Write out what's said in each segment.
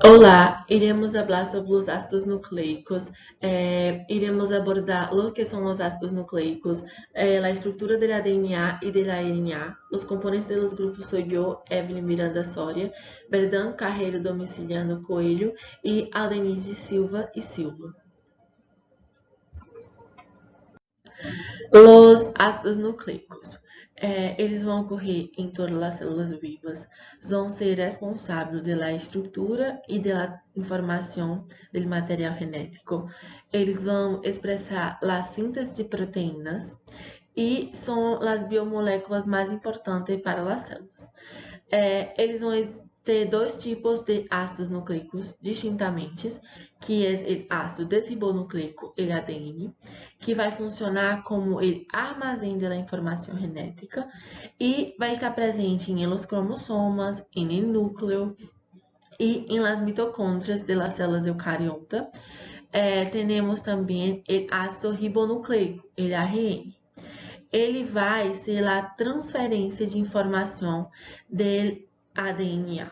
Olá, iremos falar sobre os ácidos nucleicos. Iremos abordar o que são os ácidos nucleicos, a estrutura do DNA e do RNA. Os componentes dos grupos sou eu, Evelyn Miranda Soria, Berdan Carreiro Domiciliano Coelho e Aldenise Silva e Silva. Os ácidos nucleicos. Eles vão ocorrer em todas as células vivas, vão ser responsáveis pela estrutura e da informação do material genético. Eles vão expressar a síntese de proteínas e são as biomoléculas mais importantes para as células. Eles vão ter dois tipos de ácidos nucleicos distintamente, que é o ácido desribonucleico, ele ADN, que vai funcionar como o armazém da informação genética e vai estar presente em los cromossomas, em el núcleo e em las mitocôndrias das células eucariotas. Temos também o ácido ribonucleico, ele ARN. Ele vai ser a transferência de informação do ADN.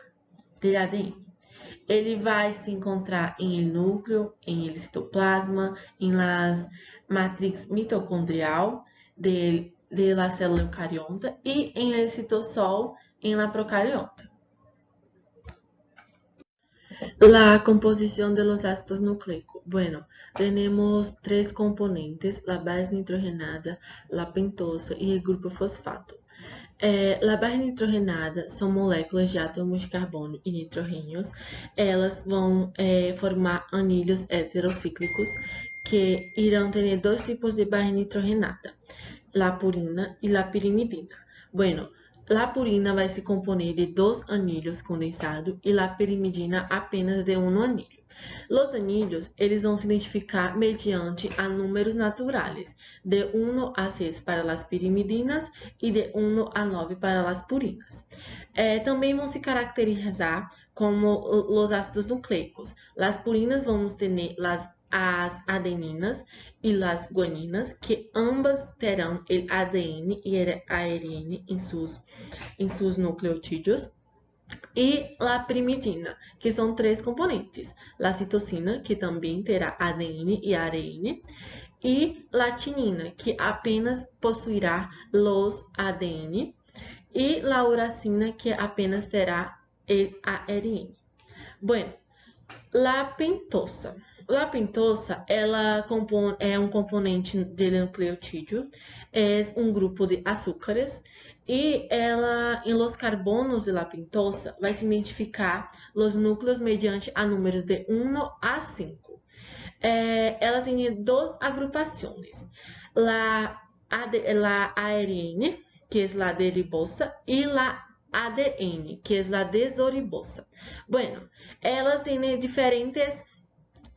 Ele vai se encontrar em núcleo, em citoplasma, em las matrix mitocondrial de la célula eucariota e em el citosol em la procariota. La composición de los ácidos nucleicos. Bueno, tenemos tres componentes, la base nitrogenada, la pentosa y el grupo fosfato. La base nitrogenada são moléculas de átomos de carbono e nitrogênios. Elas vão formar anilhos heterocíclicos que irão ter dois tipos de base nitrogenada, la purina e la pirimidina. Bueno, la purina vai se componer de dois anilhos condensados e la pirimidina apenas de um anilho. Os anilhos, eles vão se identificar mediante a números naturais, de 1 a 6 para as pirimidinas e de 1 a 9 para as purinas. Também vão se caracterizar como os ácidos nucleicos. As purinas vamos ter as adeninas e as guaninas, que ambas terão o ADN e o ARN em seus nucleotídeos. E a pirimidina, que são três componentes. A citosina, que também terá ADN e ARN, e a tinina, que apenas possuirá os ADN, e a uracina, que apenas terá o ARN. Bueno, a pentosa. A pentosa, ela é um componente do nucleotídeo, é um grupo de açúcares, e ela, em los carbonos de la pentosa, vai se identificar os núcleos mediante a números de 1 a 5. Ela tem duas agrupações, la ARN, que é la deribosa, e la ADN, que é la desoribosa. Bueno, elas têm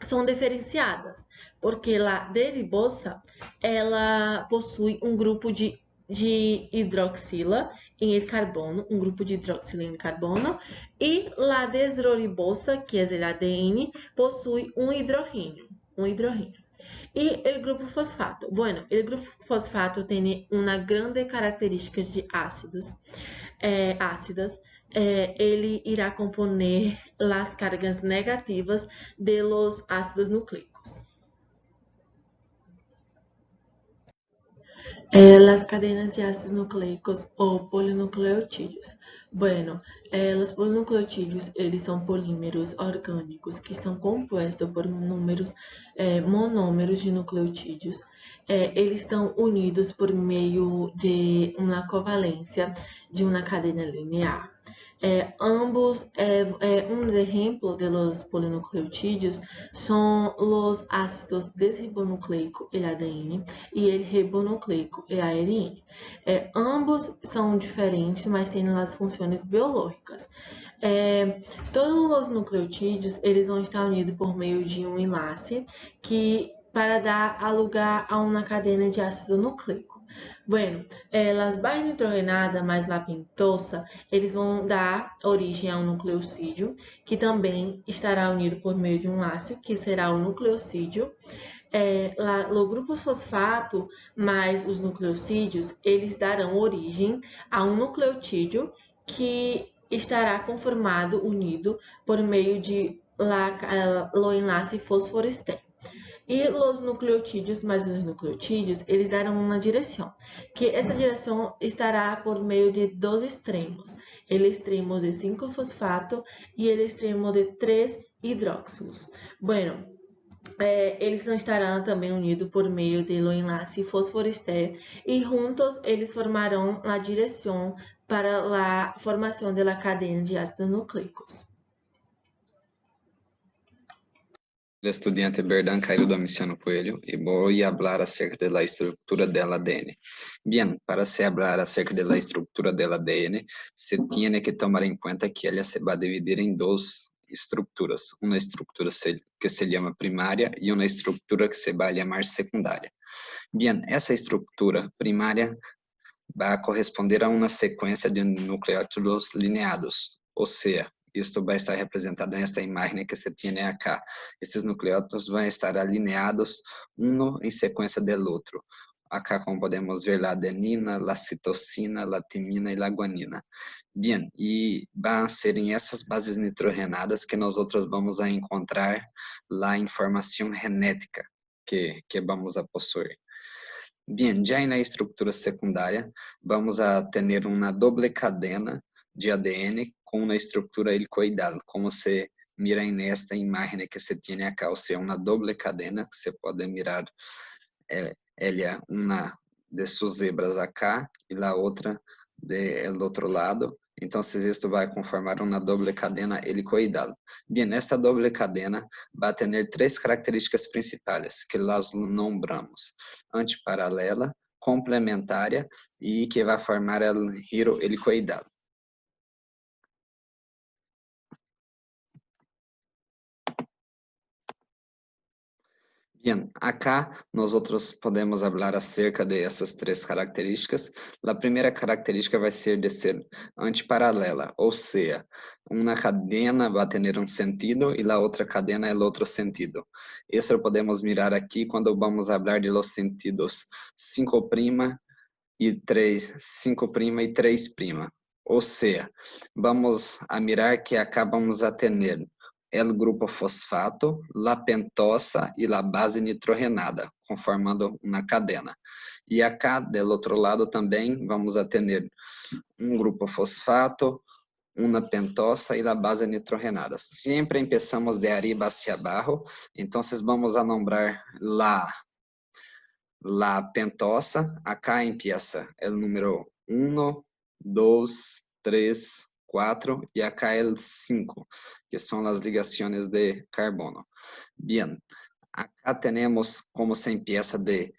são diferenciadas, porque a deribosa, ela possui um grupo de hidroxila em carbono, um grupo de hidroxila em carbono, e a desoribosa, que é o ADN, possui um hidrogênio. E o grupo fosfato. Bueno, o grupo fosfato tem uma grande característica de ácidas. Ele irá componer as cargas negativas de los ácidos nucleicos. Las cadenas de ácidos nucleicos o polinucleotídeos. Bueno, os polinucleotídeos, eles são polímeros orgânicos que são compostos por monômeros de nucleotídeos. Eles estão unidos por meio de uma covalência de uma cadeia linear. Un ejemplo de los polinucleotídeos son los ácidos desribonucleico, el ADN, e el ribonucleico, el ARN. Ambos são diferentes, mas têm as funções biológicas. Todos os nucleotídeos, eles vão estar unidos por meio de um enlace para dar lugar a uma cadeia de ácido nucleico. Bueno, as bases nitrogenadas mais la pentosa, eles vão dar origem a um nucleocídio, que também estará unido por meio de um enlace, que será o nucleocídio. O grupo fosfato mais os nucleocídios, eles darão origem a um nucleotídeo, que estará conformado, unido, por meio de lo enlace fosforoester. E os nucleotídeos, mas os nucleotídeos, eles darão uma direção, que essa direção estará por meio de dois extremos, o extremo de 5-fosfato e o extremo de 3-hidróxilos. Bueno, eles não estarão também unidos por meio do enlace fosforoester e juntos eles formarão a direção para a formação da cadeia de ácidos nucleicos. Estudiante Berdan Cairo Domiciano Coelho y voy a hablar acerca de la estructura del ADN. Bien, para se hablar acerca de la estructura del ADN, se tiene que tomar en cuenta que ella se va a dividir en dos estructuras. Una estructura que se llama primaria y una estructura que se va a llamar secundaria. Bien, esa estructura primaria va a corresponder a una secuencia de nucleótidos lineados, o sea, isto vai estar representado nesta imagem que você tem acá. Esses nucleótidos vão estar alinhados, um em sequência do outro. Acá, como podemos ver, a adenina, a citosina, a timina e a guanina. Bien, e vão ser em essas bases nitrogenadas que nós outros vamos a encontrar a informação genética que vamos a possuir. Bien, já na estrutura secundária, vamos a ter uma doble cadena de ADN com uma estrutura helicoidal, como se mira nesta imagem que se tem acá, ou seja, uma doble cadena, que se pode mirar ela, uma de suas hebras acá e a outra do outro lado. Então, isto vai conformar uma doble cadena helicoidal. Bien, esta doble cadena vai ter três características principais, que nós nombramos: antiparalela, complementária e que vai formar o giro helicoidal. Bien, acá nós podemos falar acerca de essas três características. A primeira característica vai ser de ser antiparalela, ou seja, uma cadena vai ter um sentido e a outra cadena é o outro sentido. Isso podemos mirar aqui quando vamos falar de los sentidos 5' e 3, 5' e 3'. Ou seja, vamos a mirar que acá vamos a ter o grupo fosfato, a pentosa e a base nitrogenada, conformando uma cadena. E acá, do outro lado também, vamos a ter um grupo fosfato, uma pentosa e a base nitrogenada. Sempre começamos de arriba hacia abajo, então vamos a nombrar la pentosa. Acá empieza o número 1, 2, 3, 4 e acá el 5, que são as ligações de carbono. Bien, acá temos como se empieza de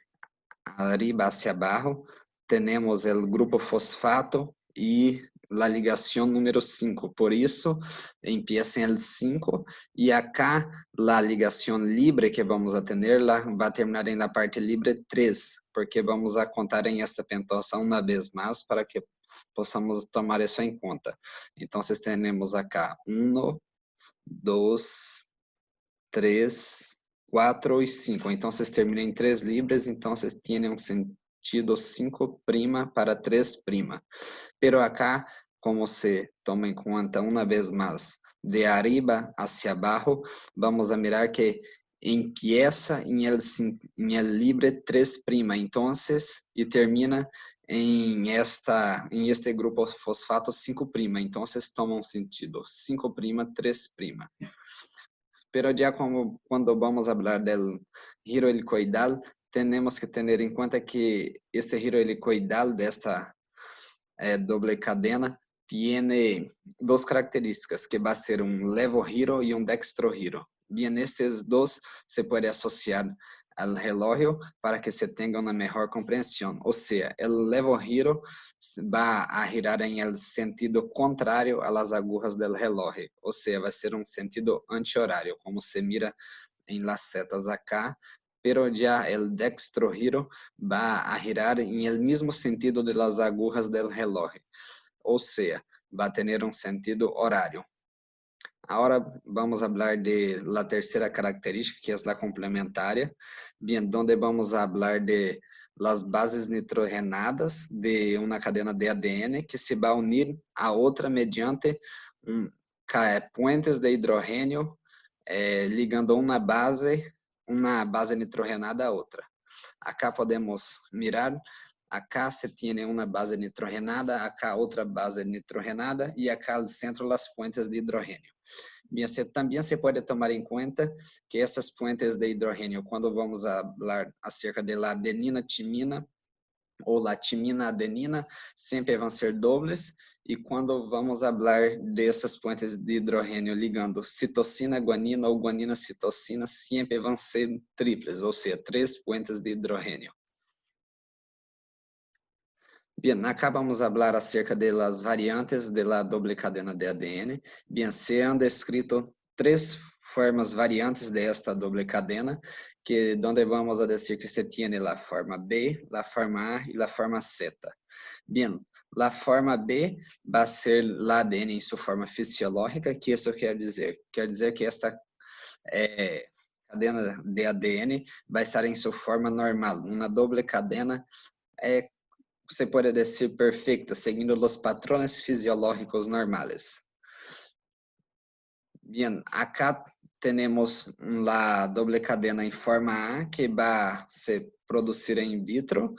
arriba hacia abajo, temos o grupo fosfato e a ligação número 5, por isso empieza em el 5 e acá a ligação livre que vamos a ter vai terminar em la parte libre 3, porque vamos a contar em esta pentosa uma vez mais para que possamos tomar isso em conta. Então, temos acá 1, 2, 3, 4 e 5. Então, terminam em 3 libres, então, têm um sentido 5' para 3'. Pero acá, como se toma em conta uma vez mais, de arriba hacia abajo, vamos a mirar que empieza em el libre 3', então, e termina em este grupo fosfato 5', então toma um sentido 5', 3'. Pero já quando vamos falar do giro helicoidal, temos que ter em conta que este giro helicoidal desta doble cadena tem duas características, que vai ser um levogiro e um dextrogiro. Bien, estes dois se pode associar ao relógio para que se tenha uma melhor compreensão. Ou seja, o levogiro vai a girar em el sentido contrário às agulhas do relógio. Ou seja, vai ser um sentido anti-horário, como se mira em las setas acá. Pero já el dextrogiro vai a girar em el mesmo sentido de las agulhas del relógio. Ou seja, vai ter um sentido horário. Agora vamos falar de la terceira característica, que é a complementária, bien, donde vamos a hablar de las bases nitrogenadas de uma cadena de ADN que se vai unir a outra mediante puentes de hidrogênio ligando uma base nitrogenada a outra. Acá podemos mirar, acá se tiene uma base nitrogenada, acá outra base nitrogenada e acá al centro las puentes de hidrogênio. Também se pode tomar em conta que essas puentes de hidrogênio, quando vamos falar acerca de la adenina-timina ou la timina-adenina, sempre vão ser dobles, e quando vamos falar dessas puentes de hidrogênio ligando citosina-guanina ou guanina-citosina, sempre vão ser triples, ou seja, 3 puentes de hidrogênio. Bien, acá vamos falar acerca de las variantes de la doble cadena de ADN. Bien, se han descrito 3 formas variantes de esta doble cadena, que donde vamos a decir que se tiene la forma B, la forma A y la forma Z. Bien, la forma B va a ser la ADN en su forma fisiológica, que eso quer dizer? Quer dizer que esta cadena de ADN vai estar em sua forma normal, uma doble cadena se pode dizer perfeita, seguindo os padrões fisiológicos normais. Bien, acá temos a doble cadena em forma A, que vai se produzir in vitro,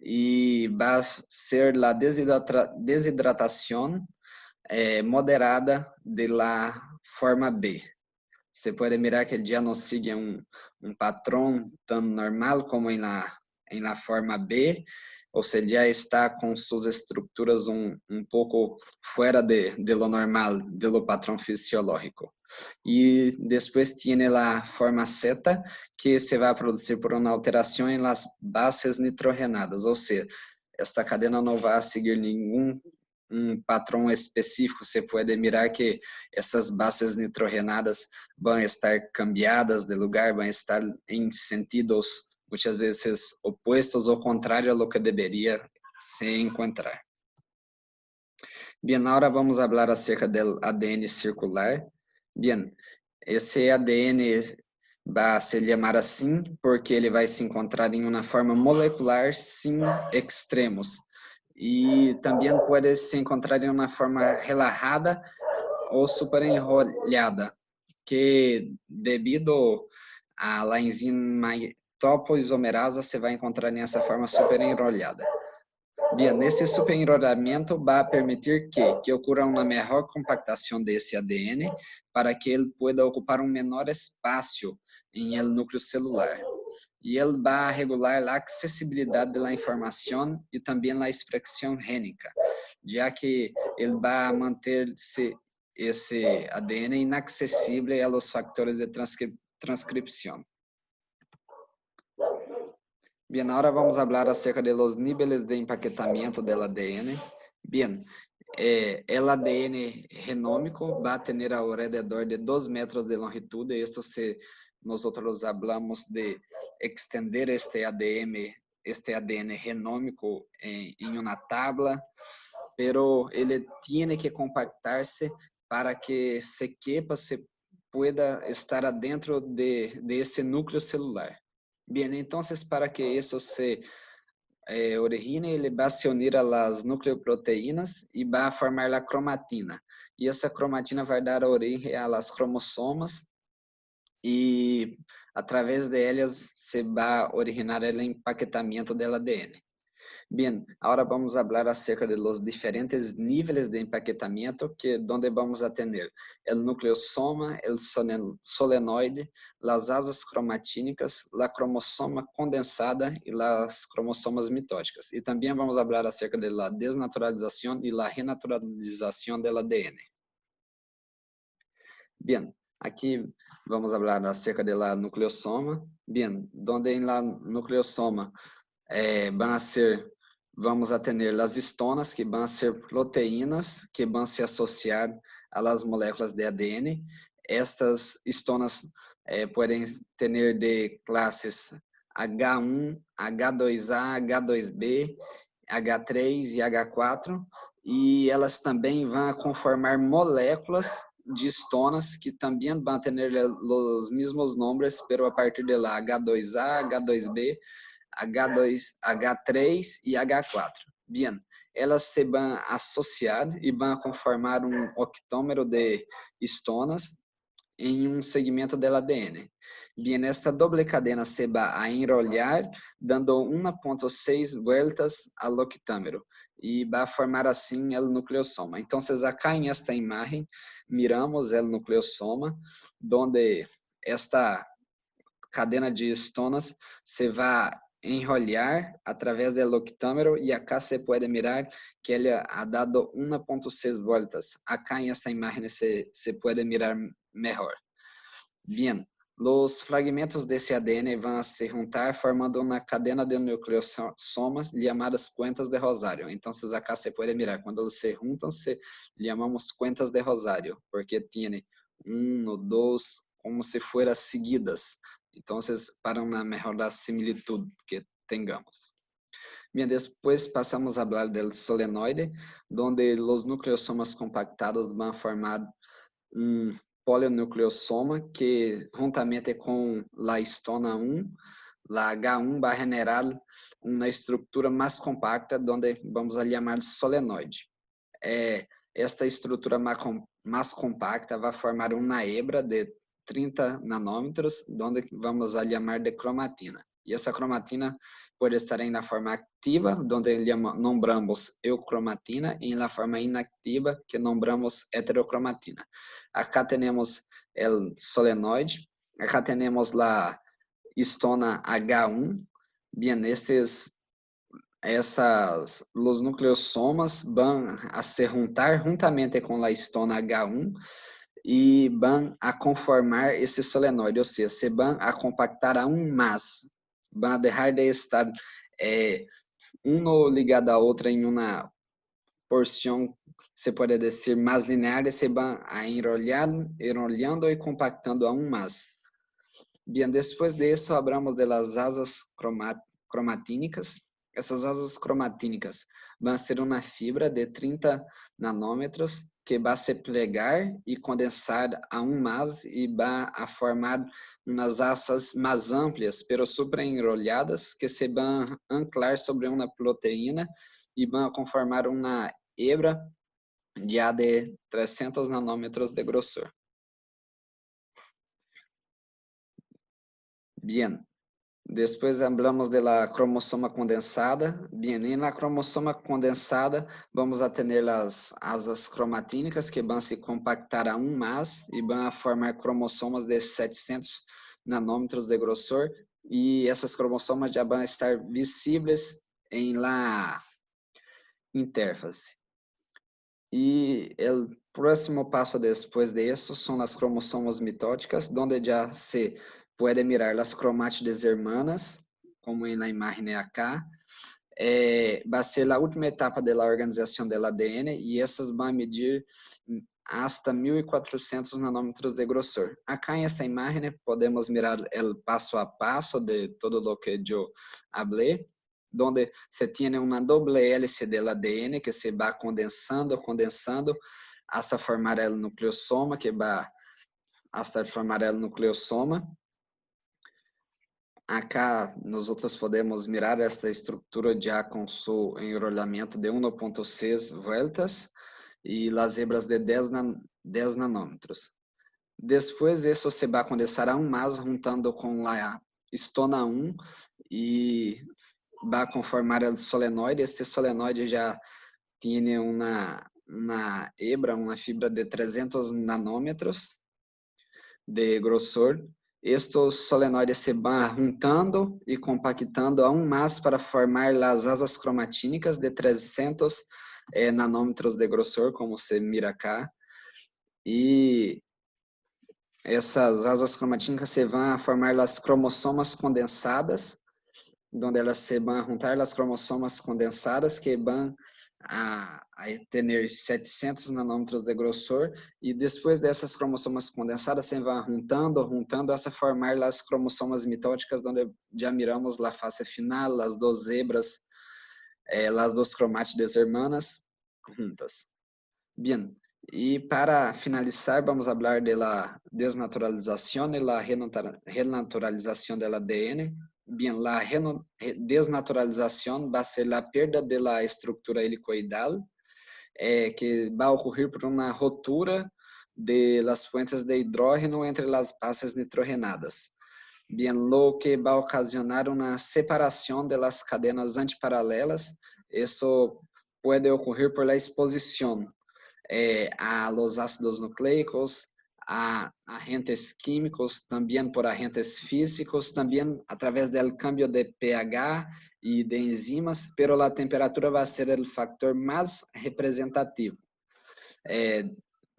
e vai ser a desidratação moderada de la forma B. Se pode mirar que já não sigue padrão tão normal como em la forma B, ou seja, já está com suas estruturas pouco fora de lo normal, de lo padrão fisiológico. E depois tem a forma Z, que se vai produzir por uma alteração em las bases nitrogenadas, ou seja, esta cadena não vai seguir nenhum padrão específico. Se pode mirar que essas bases nitrogenadas vão estar cambiadas de lugar, vão estar em sentidos muitas vezes opostos ou contrário a lo que deveria se encontrar. Bien, agora vamos falar acerca do ADN circular. Bien, esse ADN vai se chamar assim porque ele vai se encontrar em uma forma molecular sem extremos. E também pode se encontrar em uma forma relajada ou superenrolhada, que devido a la enzima topoisomerasa se vai encontrar nessa forma superenrolhada. Bien, esse superenrolamento vai permitir que ocorra uma melhor compactação desse ADN para que ele pueda ocupar menor espaço em el núcleo celular. E ele vai regular a acessibilidade da informação e também a expressão gênica, já que ele vai manter-se esse ADN inacessível aos fatores de transcrição. Bien, agora vamos falar acerca de los níveis de empaquetamento do ADN. Bien, o ADN genômico vai ter ao redor de 2 metros de longitude. Isto se nós falamos de extender este ADN genômico em uma tabla, pero ele tem que compactar-se para que se quepa, se pueda estar adentro de esse núcleo celular. Bien, entonces para que isso se origine, ele vai se unir a las nucleoproteínas e vai formar a cromatina. E essa cromatina vai dar origem a las cromossomas e através delas se vai originar o empaquetamento do ADN. Bien, agora vamos falar acerca de los diferentes níveis de empaquetamento, donde vamos a tener el nucleosoma, el solenoide, las asas cromatínicas, la cromosoma condensada e las cromosomas mitóticas. E também vamos falar acerca de la desnaturalização e la renaturalização del ADN. Bien, aqui vamos falar acerca de la nucleosoma. Bien, donde en la nucleosoma vamos a tener las histonas, que van a ser proteínas que van a se associar a las moléculas de ADN. Estas histonas pueden tener de clases H1, H2A, H2B, H3 e H4, e elas também vão conformar moléculas de histonas que também vão ter os mesmos nomes, pero a partir de lá H2A, H2B, H2, H3 e H4. Bien, elas se vão associar e vão conformar um octômero de histonas em um segmento do ADN. Bien, esta doble cadena se va a enrollar dando 1.6 vueltas al octâmero e vai formar assim o nucleosoma. Então, acá em esta imagem, miramos o nucleosoma, onde esta cadena de histonas se vai enrollar através do octâmero e acá se pode mirar que ele ha dado 1.6 vueltas. Acá em esta imagem se pode mirar melhor. Bien, los fragmentos desse ADN vão se juntar formando uma cadena de nucleosomas chamadas cuentas de Rosário. Então, acá se pode mirar, quando eles se juntam, se chamamos cuentas de Rosário, porque tem 1, 2, como se fueran seguidas. Então, para uma melhor similitud que tengamos. Bien, depois passamos a falar do solenoide, onde os nucleosomas compactados vão formar um polinucleosoma que, juntamente com a histona 1, a H1 vai generar uma estrutura mais compacta, onde vamos a chamar de solenoide. Esta estrutura mais compacta vai formar uma hebra de 30 nanômetros, onde vamos a chamar de cromatina. E essa cromatina pode estar em la forma activa, onde nombramos eucromatina, e em la forma inactiva, que nombramos heterocromatina. Acá temos o solenoide, acá temos a histona H1. Bien, os nucleosomas vão a se juntar juntamente com a histona H1 e vão a conformar esse solenoide, ou seja, se vão a compactar aún mais, vão a deixar de estar ligado a outra em uma porção, se pode dizer, mais linear, e se vão a enrolando e compactando aún mais. Bien, depois disso, hablamos de las asas cromatínicas. Essas asas cromatínicas vão ser uma fibra de 30 nanômetros que vai se plegar e condensar aún mais e vai a formar umas asas mais amplas, pero supra-enrolhadas, que se vão anclar sobre uma proteína e vão conformar uma hebra já de 300 nanômetros de grossor. Bien. Después hablamos de la cromosoma condensada. Bien, en la cromosoma condensada vamos a tener las asas cromatínicas que van a se compactar aún más y van a formar cromossomas de 700 nanômetros de grosor, y essas cromossomas já vão estar visíveis em la interfase. E o próximo passo depois disso são as cromossomas mitóticas, onde já se pode mirar as cromátides hermanas, como na imagem acá. Vai ser a última etapa da organização do ADN e essas vão medir hasta 1400 nanômetros de grossor. Acá em esta imagem podemos mirar o passo a passo de todo o que eu falei, onde se tem uma doble hélice do ADN que se vai condensando hasta formar o nucleosoma, que vai hasta formar o nucleosoma. Acá nós podemos mirar esta estrutura já com seu enrolamento de 1.6 vueltas e as hebras de 10 nanômetros. Depois isso se vai condensar aún mais, juntando com a histona 1 e vai conformar o solenoide. Este solenoide já tem uma hebra, uma fibra de 300 nanômetros de grossor. Estes solenoides se vão juntando e compactando aún mais para formar as asas cromatínicas de 300 nanômetros de grossor, como se mira acá. E essas asas cromatínicas se vão formar as cromossomas condensadas, onde elas se vão juntar as cromossomas condensadas que vão a ter 700 nanômetros de grossor, e depois dessas cromossomas condensadas se vão juntando hasta formar as cromossomas mitóticas, onde já miramos a fase final, as duas zebras, as duas cromátides hermanas juntas. Bien, e para finalizar vamos falar de la desnaturalización y la renaturalización del ADN. Bien, la desnaturalización va a ser la pérdida de la estructura helicoidal, que va a ocurrir por una rotura de las fuentes de hidrógeno entre las bases nitrogenadas. Bien, lo que va a ocasionar una separación de las cadenas antiparalelas. Eso puede ocurrir por la exposición a los ácidos nucleicos, a agentes químicos, también por agentes físicos, también a través del cambio de pH y de enzimas, pero la temperatura va a ser el factor más representativo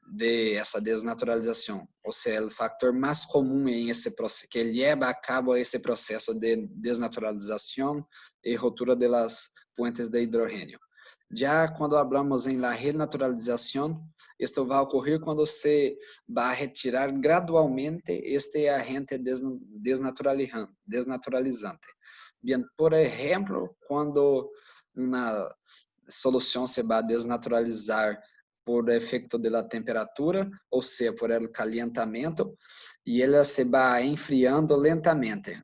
de essa desnaturalização, ou seja, o fator mais comum em esse processo, que leva a cabo esse processo de desnaturalização e ruptura das puentes de hidrogênio. Já quando hablamos em la renaturalização, isto vai ocorrer quando se vai retirar gradualmente este agente desnaturalizante. Bien, por exemplo, quando uma solução se vai desnaturalizar por efeito da temperatura, ou seja, por el calentamento, e ela se vai enfriando lentamente.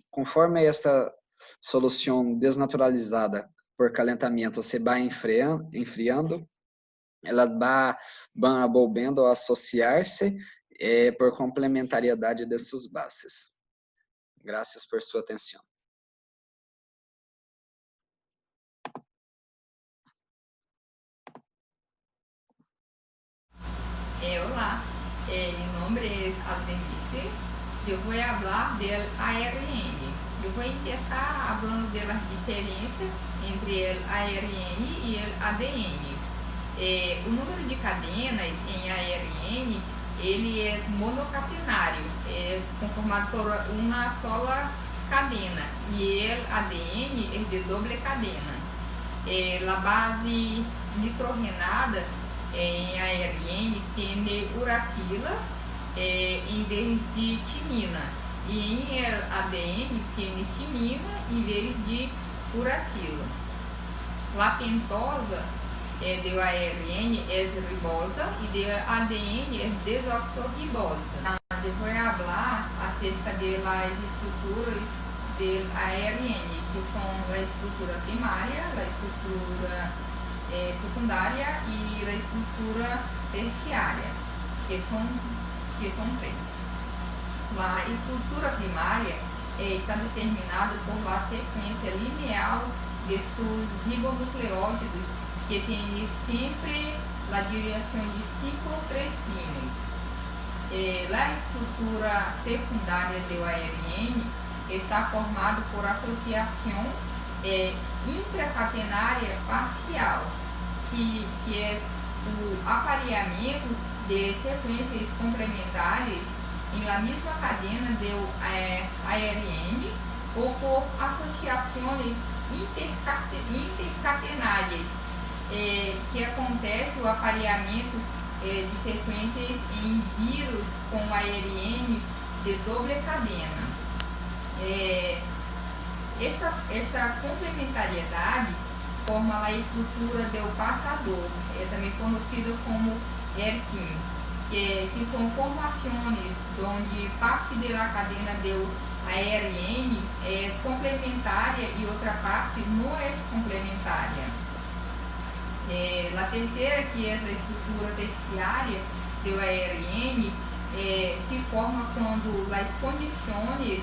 Conforme esta solução desnaturalizada por calentamento se vai enfriando, elas vão volvendo a associar-se por complementariedade de suas bases. Graças por sua atenção. Hola, mi nombre es Aldenice. Yo voy a hablar del ARN. Yo voy a empezar hablando de las diferencias entre el ARN y el ADN. O número de cadenas em ARN, ele é monocatenário, é conformado por uma sola cadena, e o ADN é de doble cadena. A base nitrogenada em ARN tem uracila em vez de timina, e em ADN tem timina em vez de uracila. A pentosa de ARN é ribosa e de ADN é desoxirribosa. Eu vou falar acerca das estruturas do ARN, que são a estrutura primária, a estrutura secundária e a estrutura terciária, que são três. A estrutura primária está determinada por uma sequência linear destes ribonucleótidos que tem sempre a direção de 5 ou 3 primes. A estrutura secundária do ARN está formada por associação intracatenária parcial, que é o apareamento de sequências complementares em la mesma cadena do ARN ou por associações intercatenárias, que acontece o apareamento de sequências em vírus com ARN de doble cadena. Esta complementariedade forma a estrutura do passador, também conhecida como ERPIM, que são formações onde parte da cadena do ARN é complementária e outra parte não é complementária. A terceira, que é a estrutura terciária do ARN, se forma quando as condições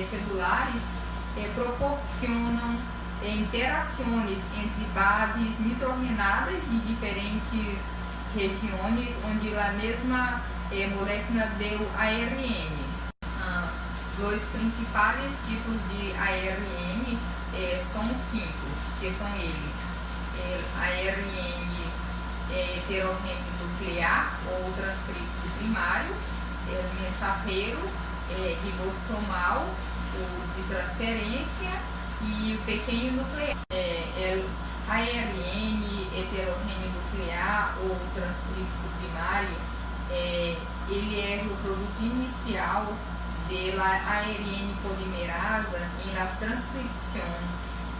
celulares proporcionam interações entre bases nitrogenadas de diferentes regiões onde a mesma molécula do ARN. Os principais tipos de ARN são 5, que são eles: ARN heterogêneo nuclear ou transcrito primário, mensageiro, ribossomal, o de transferência e o pequeno nuclear. ARN heterogêneo nuclear ou transcrito primário, ele é o produto inicial da ARN polimerasa em la transcrição,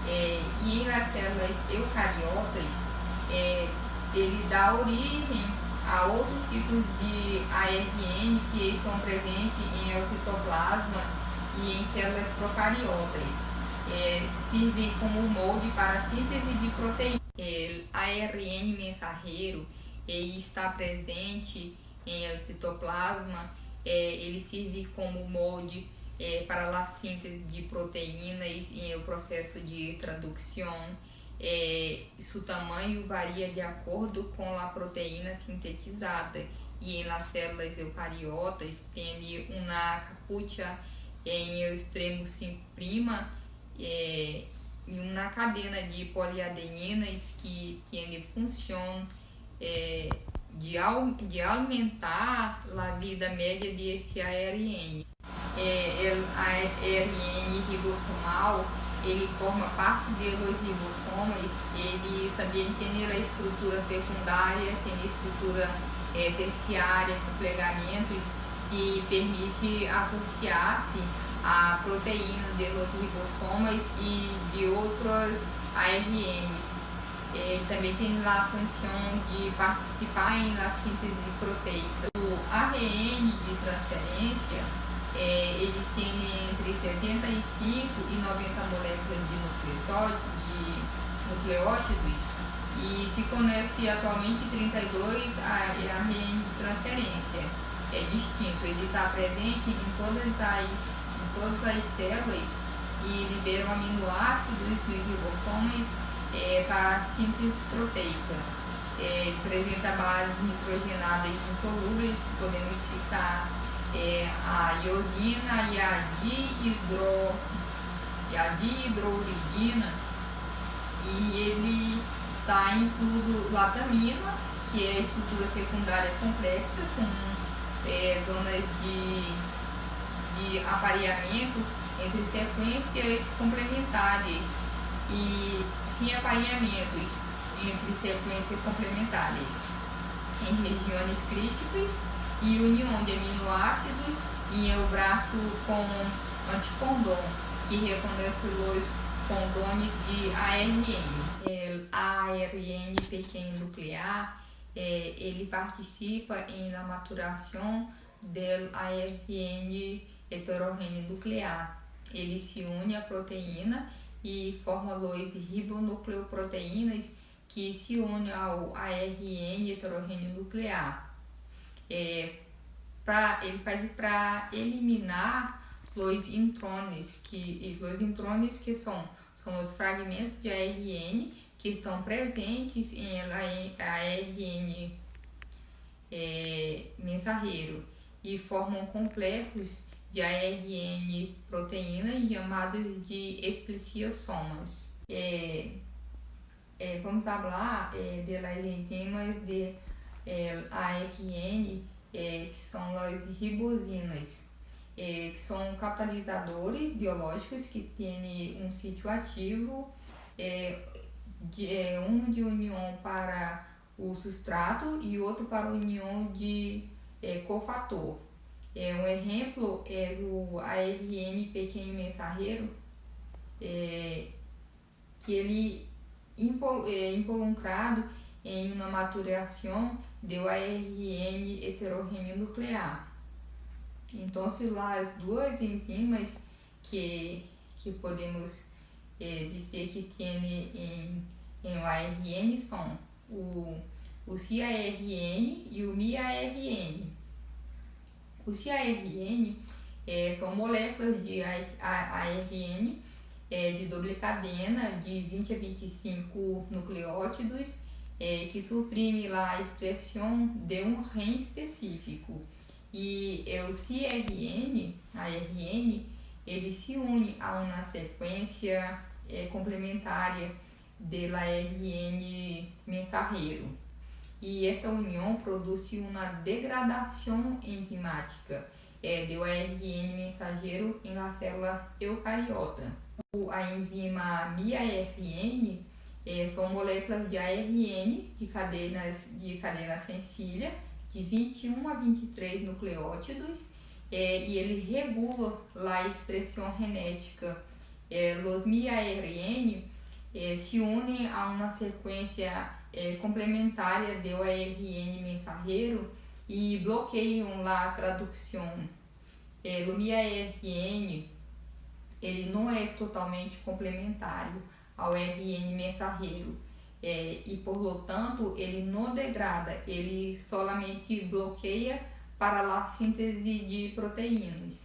e em las células eucariotas ele dá origem a outros tipos de ARN que estão presentes em el citoplasma e em células procariotas. Serve como molde para a síntese de proteínas. O ARN mensageiro está presente em citoplasma. Ele serve como molde para a síntese de proteínas em o processo de tradução. Seu tamanho varia de acordo com a proteína sintetizada e nas células eucariotas tem uma capucha em o extremo 5' e uma cadena de poliadeninas que tem função de aumentar a vida média desse ARN. O ARN ribossomal, ele forma parte dos ribossomas, ele também tem a estrutura secundária, tem a estrutura terciária com plegamentos que permite associar-se a proteína dos ribossomas e de outros ARNs. Ele também tem a função de participar na síntese proteica. O ARN de transferência, ele tem entre 75 e 90 moléculas de nucleótidos e se conhece atualmente 32 ARN de transferência. É distinto, ele está presente em todas as células e libera aminoácidos dos ribossomas para a síntese proteica. Apresenta bases nitrogenadas insolúveis, que podemos citar a iosina e a dihidrouridina, e ele está incluso latamina, que é a estrutura secundária complexa com zonas de apareamento entre sequências complementares e sem apareamentos entre sequências complementares em regiões críticas e união de aminoácidos em o braço com anticondom, que reconhece os condôminos de ARN. O ARN pequeno nuclear, ele participa na maturação do ARN heterogêneo nuclear. Ele se une à proteína e forma os ribonucleoproteínas que se unem ao ARN heterogêneo nuclear. Ele faz para eliminar os intrones, que são os fragmentos de ARN que estão presentes em ARN mensageiro e formam complexos de ARN proteínas chamados de espliciosomas. Vamos falar das enzimas de ARN, que são as ribosinas, que são catalisadores biológicos que têm um sítio ativo, um de união para o substrato e outro para a união de cofator. Um exemplo é o ARN pequeno mensageiro, que ele é involucrado em uma maturação do ARN heterogêneo nuclear. Então, as duas enzimas que podemos dizer que tem em o ARN são o CARN e o miARN. O CARN são moléculas de ARN de dupla cadena de 20 a 25 nucleótidos que suprime a expressão de um REN específico. E o ARN, ele se une a uma sequência complementar do ARN mensageiro. E esta união produz uma degradação enzimática do ARN mensageiro em la célula eucariota. A enzima miARN são moléculas de ARN de cadena sencilla de 21 a 23 nucleótidos e ele regula a expressão genética. Os miARN se unem a uma sequência complementar do ARN mensageiro e bloqueiam a tradução. O miARN ele não é totalmente complementário ao RN mensageiro. E, por tanto, ele não degrada, ele solamente bloqueia para a síntese de proteínas.